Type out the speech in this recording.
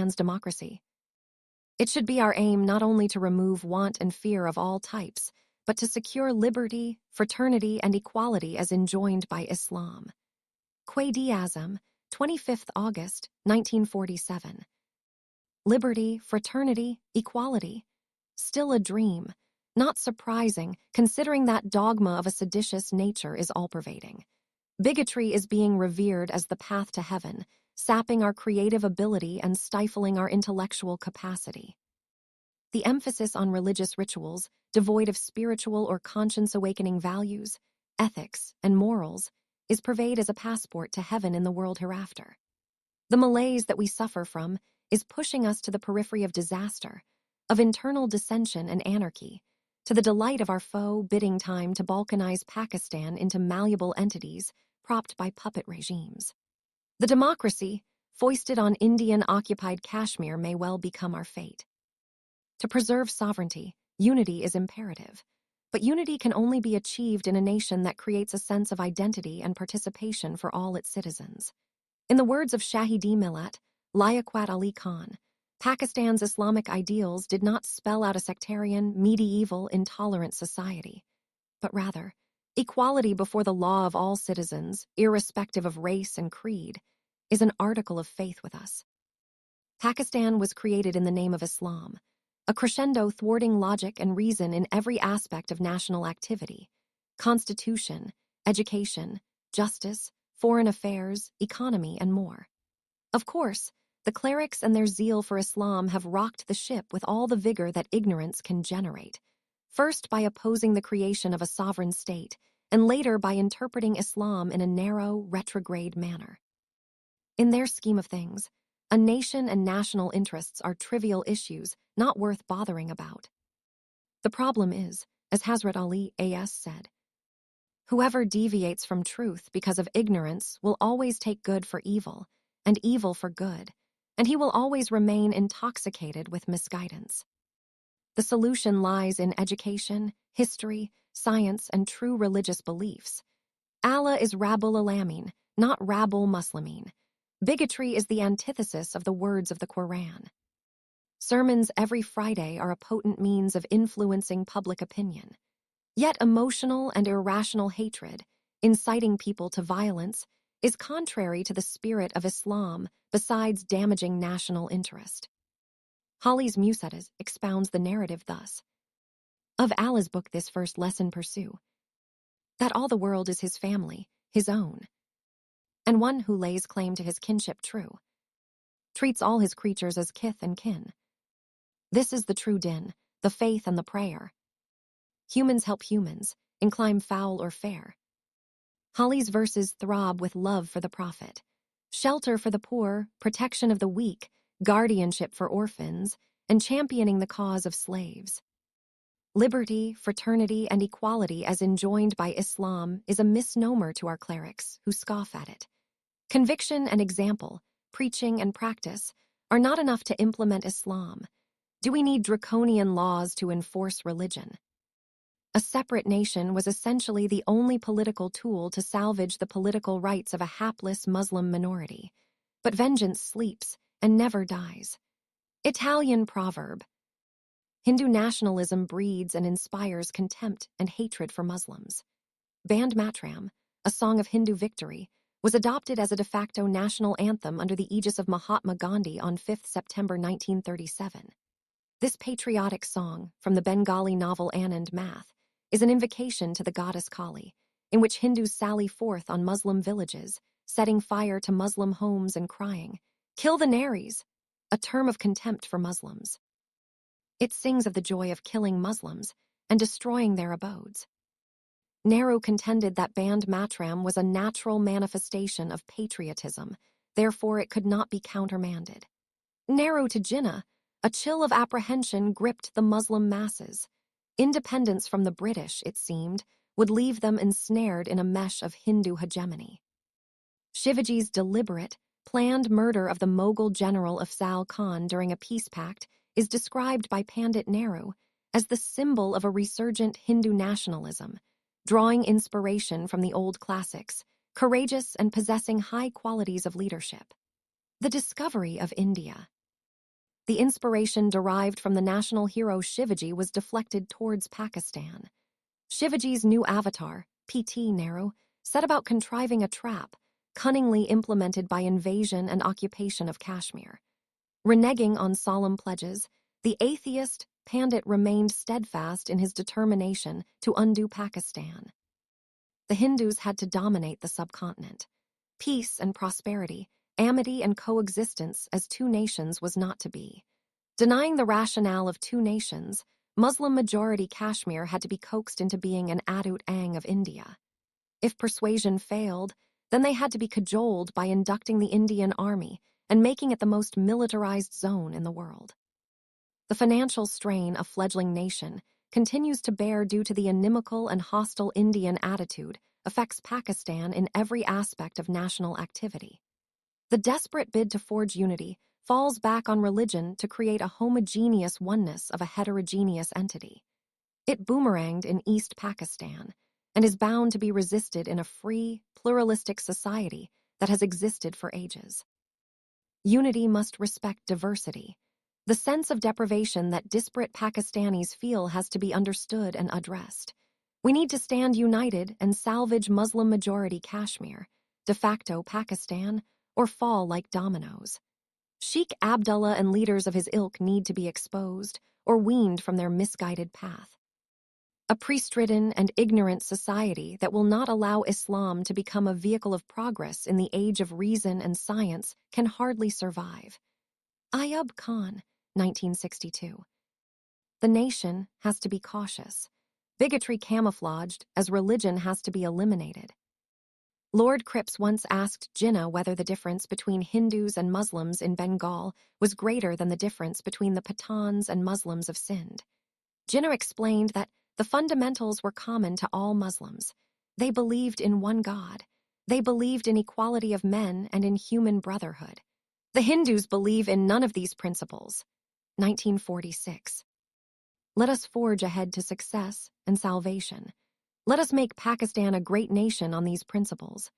Pakistan's democracy. It should be our aim not only to remove want and fear of all types, but to secure liberty, fraternity, and equality as enjoined by Islam. Quaid-e-Azam, 25th August, 1947. Liberty, fraternity, equality. Still a dream. Not surprising, considering that dogma of a seditious nature is all-pervading. Bigotry is being revered as the path to heaven, sapping our creative ability and stifling our intellectual capacity. The emphasis on religious rituals, devoid of spiritual or conscience-awakening values, ethics, and morals, is purveyed as a passport to heaven in the world hereafter. The malaise that we suffer from is pushing us to the periphery of disaster, of internal dissension and anarchy, to the delight of our foe bidding time to balkanize Pakistan into malleable entities propped by puppet regimes. The democracy, foisted on Indian-occupied Kashmir, may well become our fate. To preserve sovereignty, unity is imperative, but unity can only be achieved in a nation that creates a sense of identity and participation for all its citizens. In the words of Shahidi Millat, Liaquat Ali Khan, Pakistan's Islamic ideals did not spell out a sectarian, medieval, intolerant society, but rather, equality before the law of all citizens, irrespective of race and creed, is an article of faith with us. Pakistan was created in the name of Islam, a crescendo thwarting logic and reason in every aspect of national activity: constitution, education, justice, foreign affairs, economy, and more. Of course, the clerics and their zeal for Islam have rocked the ship with all the vigor that ignorance can generate, first by opposing the creation of a sovereign state, and later by interpreting Islam in a narrow, retrograde manner. In their scheme of things, a nation and national interests are trivial issues not worth bothering about. The problem is, as Hazrat Ali said, whoever deviates from truth because of ignorance will always take good for evil, and evil for good, and he will always remain intoxicated with misguidance. The solution lies in education, history, science, and true religious beliefs. Allah is Rabbul Alamin, not Rabbul Muslimin. Bigotry is the antithesis of the words of the Quran. Sermons every Friday are a potent means of influencing public opinion. Yet emotional and irrational hatred, inciting people to violence, is contrary to the spirit of Islam besides damaging national interest. Hali's misuse expounds the narrative thus. Of Allah's book this first lesson pursue, that all the world is his family, his own, and one who lays claim to his kinship true, treats all his creatures as kith and kin. This is the true din, the faith and the prayer. Humans help humans, incline foul or fair. Hali's verses throb with love for the Prophet, shelter for the poor, protection of the weak, guardianship for orphans, and championing the cause of slaves. Liberty, fraternity, and equality as enjoined by Islam is a misnomer to our clerics who scoff at it. Conviction and example, preaching and practice, are not enough to implement Islam. Do we need draconian laws to enforce religion? A separate nation was essentially the only political tool to salvage the political rights of a hapless Muslim minority. But vengeance sleeps and never dies. Italian proverb. Hindu nationalism breeds and inspires contempt and hatred for Muslims. Band Matram, a song of Hindu victory, was adopted as a de facto national anthem under the aegis of Mahatma Gandhi on 5 September 1937. This patriotic song, from the Bengali novel Anand Math, is an invocation to the goddess Kali, in which Hindus sally forth on Muslim villages, setting fire to Muslim homes and crying, "Kill the Naris," a term of contempt for Muslims. It sings of the joy of killing Muslims and destroying their abodes. Nehru contended that Band Matram was a natural manifestation of patriotism, therefore it could not be countermanded. Nehru to Jinnah, a chill of apprehension gripped the Muslim masses. Independence from the British, it seemed, would leave them ensnared in a mesh of Hindu hegemony. Shivaji's deliberate, planned murder of the Mughal general Afzal Khan during a peace pact is described by Pandit Nehru as the symbol of a resurgent Hindu nationalism, drawing inspiration from the old classics, courageous and possessing high qualities of leadership. The discovery of India. The inspiration derived from the national hero Shivaji was deflected towards Pakistan. Shivaji's new avatar, P.T. Nehru, set about contriving a trap, cunningly implemented by invasion and occupation of Kashmir. Reneging on solemn pledges, the atheist Pandit remained steadfast in his determination to undo Pakistan. The Hindus had to dominate the subcontinent. Peace and prosperity, amity and coexistence as two nations was not to be. Denying the rationale of two nations, Muslim-majority Kashmir had to be coaxed into being an adut ang of India. If persuasion failed, then they had to be cajoled by inducting the Indian army and making it the most militarized zone in the world. The financial strain a fledgling nation continues to bear due to the inimical and hostile Indian attitude affects Pakistan in every aspect of national activity. The desperate bid to forge unity falls back on religion to create a homogeneous oneness of a heterogeneous entity. It boomeranged in East Pakistan and is bound to be resisted in a free, pluralistic society that has existed for ages. Unity must respect diversity. The sense of deprivation that disparate Pakistanis feel has to be understood and addressed. We need to stand united and salvage Muslim-majority Kashmir, de facto Pakistan, or fall like dominoes. Sheikh Abdullah and leaders of his ilk need to be exposed or weaned from their misguided path. A priest-ridden and ignorant society that will not allow Islam to become a vehicle of progress in the age of reason and science can hardly survive. Ayub Khan, 1962. The nation has to be cautious. Bigotry camouflaged as religion has to be eliminated. Lord Cripps once asked Jinnah whether the difference between Hindus and Muslims in Bengal was greater than the difference between the Pathans and Muslims of Sindh. Jinnah explained that the fundamentals were common to all Muslims. They believed in one God. They believed in equality of men and in human brotherhood. The Hindus believe in none of these principles. 1946. Let us forge ahead to success and salvation. Let us make Pakistan a great nation on these principles.